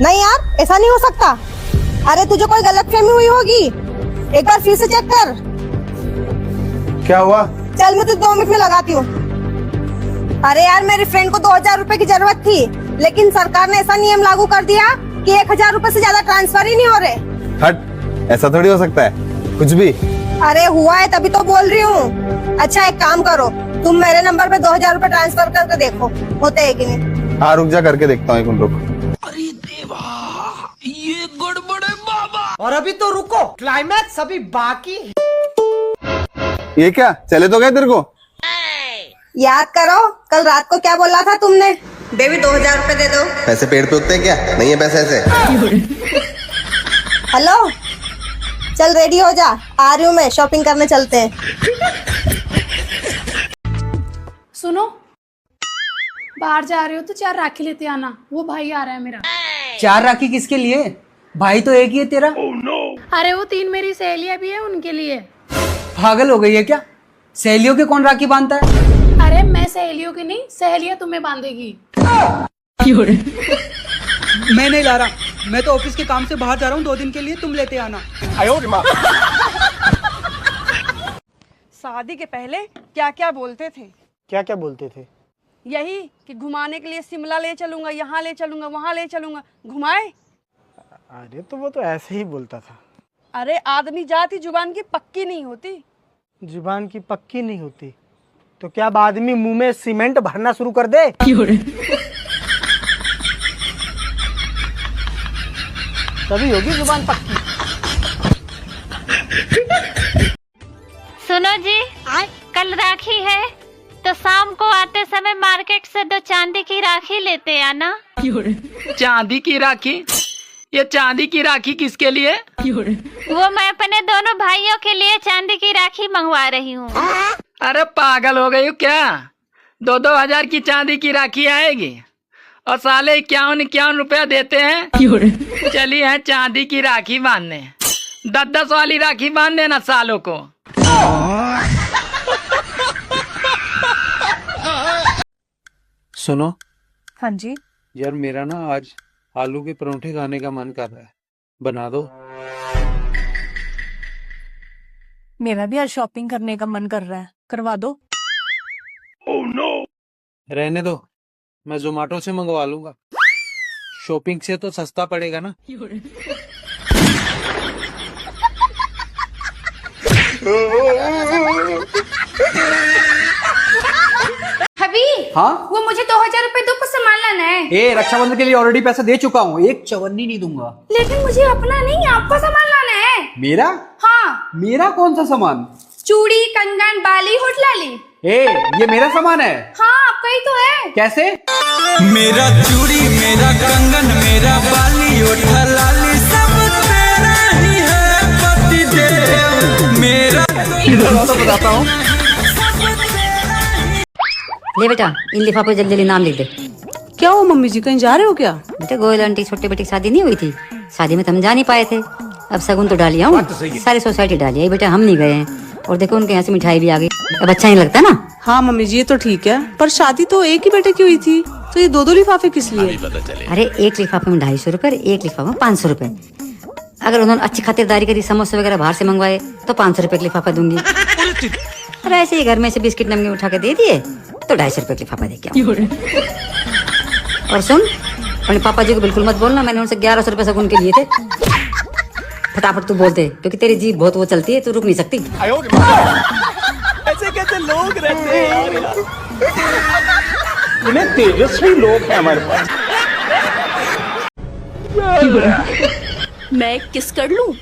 नहीं यार, ऐसा नहीं हो सकता। अरे तुझे कोई गलतफहमी हुई होगी, एक बार फिर से चेक कर। क्या हुआ? चल मैं तुझे 2 मिनट में लगाती हूँ। अरे यार, मेरी फ्रेंड को 2000 रुपए की जरूरत थी, लेकिन सरकार ने ऐसा नियम लागू कर दिया कि 1000 रुपए से ज्यादा ट्रांसफर ही नहीं हो रहे। हट, ऐसा थोड़ी हो सकता है, कुछ भी। अरे हुआ है तभी तो बोल रही हूँ। अच्छा एक काम करो, तुम मेरे नंबर पे 2000 रुपए ट्रांसफर करके देखो होते है कि नहीं। हाँ रुक जा, करके देखता हूँ, एक मिनट रुक। अरे देवा, ये गड़बड़ है बाबा। और अभी तो रुको, क्लाइमैक्स अभी बाकी। ये क्या, चले तो गए तेरे को? याद करो कल रात को क्या बोला था तुमने। बेबी 2000 रुपए दे दो। पैसे पेड़ पे उगते हैं क्या? नहीं है पैसे ऐसे। हेलो, चल रेडी हो जा, आ रही हूँ मैं, शॉपिंग करने चलते हैं। सुनो, बाहर जा रहे हो तो 4 राखी लेते आना, वो भाई आ रहा है मेरा। 4 राखी किसके लिए? भाई तो एक ही है तेरा। अरे वो 3 मेरी सहेलियां भी है, उनके लिए। पागल हो गई है क्या? सहेलियों के कौन राखी बांधता है? अरे मैं सहेलियों की नहीं, सहेलियां तुम्हें बांधेगी। मैं नहीं ला रहा, मैं तो ऑफिस के काम से बाहर जा रहा हूँ 2 दिन के लिए, तुम लेते आना। शादी के पहले क्या क्या बोलते थे? क्या क्या बोलते थे? यही कि घुमाने के लिए शिमला ले चलूंगा, यहाँ ले चलूंगा, वहाँ ले चलूंगा। घुमाए? अरे तो वो तो ऐसे ही बोलता था। अरे आदमी जाति जुबान की पक्की नहीं होती। जुबान की पक्की नहीं होती तो क्या अब आदमी मुंह में सीमेंट भरना शुरू कर दे? तभी होगी जुबान पक्की। सुनो जी, कल राखी है तो शाम को आते समय मार्केट से 2 चांदी की राखी लेते आना। चांदी की राखी? ये चांदी की राखी किसके लिए? वो मैं अपने दोनों भाइयों के लिए चांदी की राखी मंगवा रही हूँ। अरे पागल हो गई हो क्या? 2-2 हजार की चांदी की राखी आएगी और साले 51 रुपया देते हैं। चलिए है चांदी की राखी बांधने, 10-10 वाली राखी बांध देना सालों को। सुनो। हाँ जी। यार मेरा ना आज आलू के परोठे खाने का मन कर रहा है, बना दो। मेरा भी आज शॉपिंग करने का मन कर रहा है, करवा दो। Oh no. रहने दो, मैं जोमेटो से मंगवा लूंगा, शॉपिंग से तो सस्ता पड़ेगा ना। हबी, हाँ? वो मुझे 2000 रुपए दो, कुछ सामान लाना है। ए, रक्षाबंधन के लिए ऑलरेडी पैसा दे चुका हूँ, 1 चवन्नी नहीं दूंगा। लेकिन मुझे अपना नहीं, आपका सामान लाना है। मेरा? हाँ। मेरा कौन सा सामान? चूड़ी, कंगन, बाली, होठलाली। ए, ये मेरा सामान है। हाँ आपका ही तो है। कैसे? मेरा चूड़ी, मेरा कंगन, मेरा बाली, होठलाली सब तेरा ही है पतिदेव मेरा। तो बताता हूँ। ले बेटा, इन लिफाफे जल्दी जल्दी नाम लिख दे। क्या हो मम्मी जी, कहीं जा रहे हो क्या? बेटा गोयल आंटी छोटे बेटे की शादी नहीं हुई थी, शादी में तो हम जा नहीं पाए थे, अब शगुन तो डालिया हूँ, सारी सोसाइटी डाली है बेटा, हम नहीं गए हैं। और देखो उनके यहाँ से मिठाई भी आ गई, अब अच्छा नहीं लगता ना। हाँ मम्मी जी ये तो ठीक है, पर शादी तो एक ही बेटे की हुई थी, तो ये 2-2 लिफाफे किस लिए? अरे एक लिफाफे में 250 रुपए, एक लिफाफे में 500 रुपए। अगर उन्होंने अच्छी खातिरदारी करी, समोसे वगैरह बाहर से मंगवाए तो 500 रुपए का लिफाफा दूंगी। और ऐसे ही घर में से बिस्किट नमकीन उठा के दे दिए तो 250 रुपए का लिफाफा दे के। और सुन, अपने पापा जी को बिल्कुल मत बोलना, मैंने उनसे 1100 रुपए शगुन के लिए थे। फटाफट तू बोल दे, क्योंकि तेरी जीभ बहुत वो चलती है, तू रुक नहीं सकती। ऐसे कैसे लोग रहते हैं यार? इतने तेजस्वी लोग हैं हमारे पास। मैं किस कर लूं?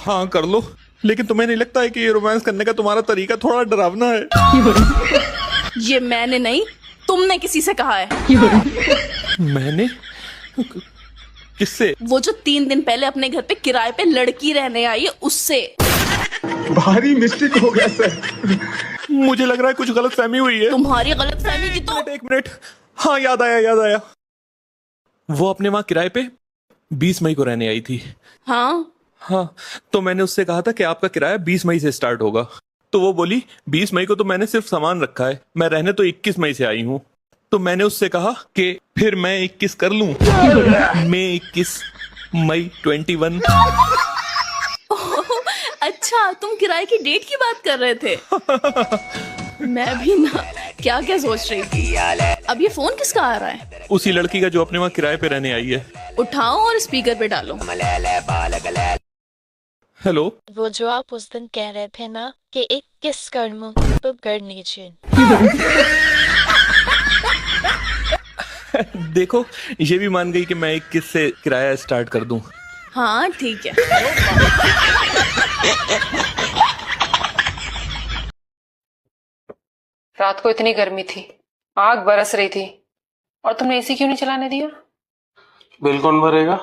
हाँ कर लो, लेकिन तुम्हें नहीं लगता है कि ये रोमांस करने का तुम्हारा तरीका थोड़ा डरावना है? ये मैंने नहीं, तुमने किसी से कहा है। मैंने? किससे? वो जो 3 दिन पहले अपने घर पे किराए पे लड़की रहने आई है, उससे। भारी मिस्टेक हो गया सर, मुझे लग रहा है कुछ गलत फहमी हुई है। तुम्हारी गलत फहमी की तो। एक मिनट, हाँ याद आया। वो अपने वहाँ किराए पे 20 मई को रहने आई थी। हाँ, तो मैंने उससे कहा था कि आपका किराया 20 मई से स्टार्ट होगा, तो वो बोली 20 मई को तो मैंने सिर्फ सामान रखा है, मैं रहने तो 21 मई से आई हूँ। तो मैंने उससे कहा कि फिर मैं 21 कर लूं। मैं 21 मई 21। अच्छा, तुम किराए की डेट की बात कर रहे थे। मैं भी ना क्या क्या सोच रही थी। अब ये फोन किसका आ रहा है? उसी लड़की का जो अपने वहाँ किराए पे रहने आई है। उठाओ और स्पीकर पे डालो। हेलो। वो जो आप उस दिन कह रहे थे ना कि 21 कर लूं, तो कर लीजिए। देखो, ये भी मान गई कि मैं 21 से किराया स्टार्ट कर दूं। हाँ ठीक है। रात को इतनी गर्मी थी, आग बरस रही थी, और तुमने एसी क्यों नहीं चलाने दिया? बिल कौन भरेगा?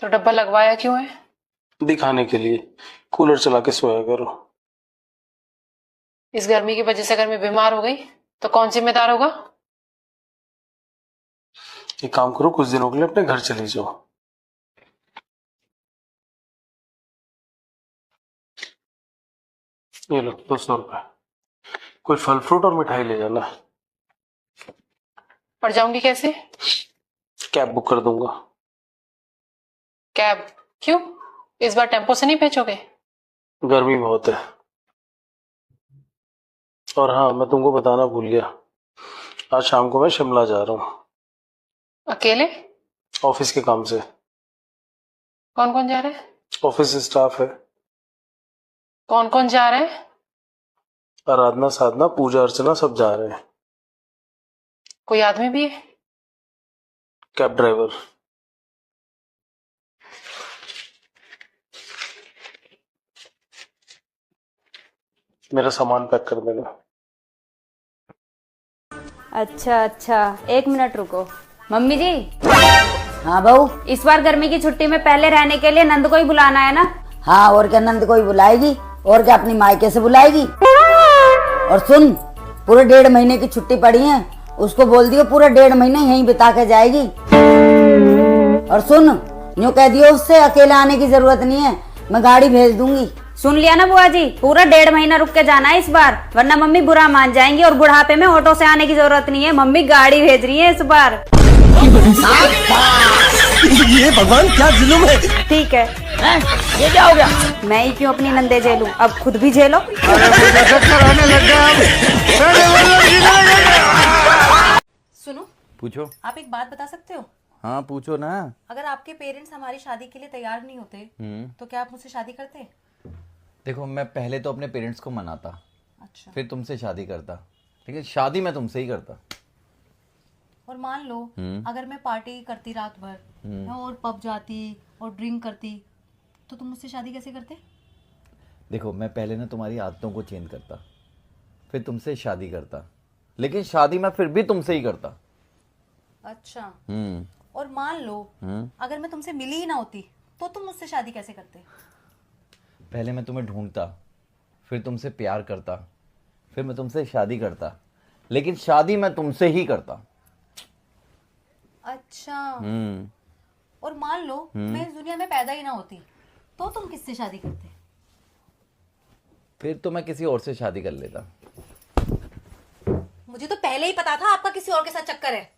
तो डब्बा लगवाया क्यों है? दिखाने के लिए। कूलर चला के सोया करो। इस गर्मी की वजह से अगर मैं बीमार हो गई तो कौन जिम्मेदार होगा? एक काम करो, कुछ दिनों के लिए अपने घर चली जाओ। ये लो 200 रुपए। कोई फल फ्रूट और मिठाई ले जाना। पड़ जाऊंगी कैसे? कैब बुक कर दूंगा। कैब? क्यों? इस बार टेम्पो से नहीं भेजोगे? गर्मी बहुत है। और हाँ, मैं तुमको बताना भूल गया, आज शाम को मैं शिमला जा रहा हूँ। अकेले? ऑफिस के काम से। कौन कौन जा रहा है? ऑफिस स्टाफ है। कौन कौन जा रहा है? आराधना, साधना, पूजा अर्चना सब जा रहे हैं। कोई आदमी भी है? Cab driver. मेरा सामान पैक कर देना। अच्छा, एक मिनट रुको। मम्मी जी। हाँ बहू। इस बार गर्मी की छुट्टी में पहले रहने के लिए नंद को ही बुलाना है ना? हाँ, और क्या, नंद को ही बुलाएगी, और क्या अपनी मायके से बुलाएगी। और सुन, पूरे 1.5 महीने की छुट्टी पड़ी है, उसको बोल दियो पूरा 1.5 महीना यहीं बिता के जाएगी। और सुन, यूँ कह दियो उससे अकेले आने की जरूरत नहीं है, मैं गाड़ी भेज दूंगी। सुन लिया ना बुआ जी, पूरा 1.5 महीना रुक के जाना है इस बार, वरना मम्मी बुरा मान जाएंगी और बुढ़ापे में ऑटो से आने की जरूरत नहीं है, मम्मी गाड़ी भेज रही है इस बार। ये भगवान क्या जुल्म है। ठीक है। ये क्या हो गया? मैं ही क्यों अपनी नंदे झेलूं, अब खुद भी झेलो। सुनो, पूछो। आप एक बात बता सकते हो? हाँ पूछो ना। अगर आपके पेरेंट्स हमारी शादी के लिए तैयार नहीं होते तो क्या आप मुझसे शादी करते? देखो, मैं पहले तो अपने पेरेंट्स को मनाता, अच्छा। फिर तुमसे शादी करता, लेकिन शादी मैं तुमसे ही करता। और मान लो अगर मैं पार्टी करती रात भर और पब जाती और ड्रिंक करती, तो तुम मुझसे शादी कैसे करते? देखो, मैं पहले ना तुम्हारी आदतों को चेंज करता, फिर तुमसे शादी करता, लेकिन शादी मैं फिर भी तुमसे ही करता। अच्छा। और मान लो अगर मैं तुमसे मिली ही ना होती तो तुम मुझसे शादी कैसे करते? पहले मैं तुम्हें ढूंढता, फिर तुमसे प्यार करता, फिर मैं तुमसे शादी करता, लेकिन शादी मैं तुमसे ही करता। अच्छा। और मान लो मैं इस दुनिया में पैदा ही ना होती तो तुम किससे शादी करते? फिर तो मैं किसी और से शादी कर लेता। मुझे तो पहले ही पता था आपका किसी और के साथ चक्कर है।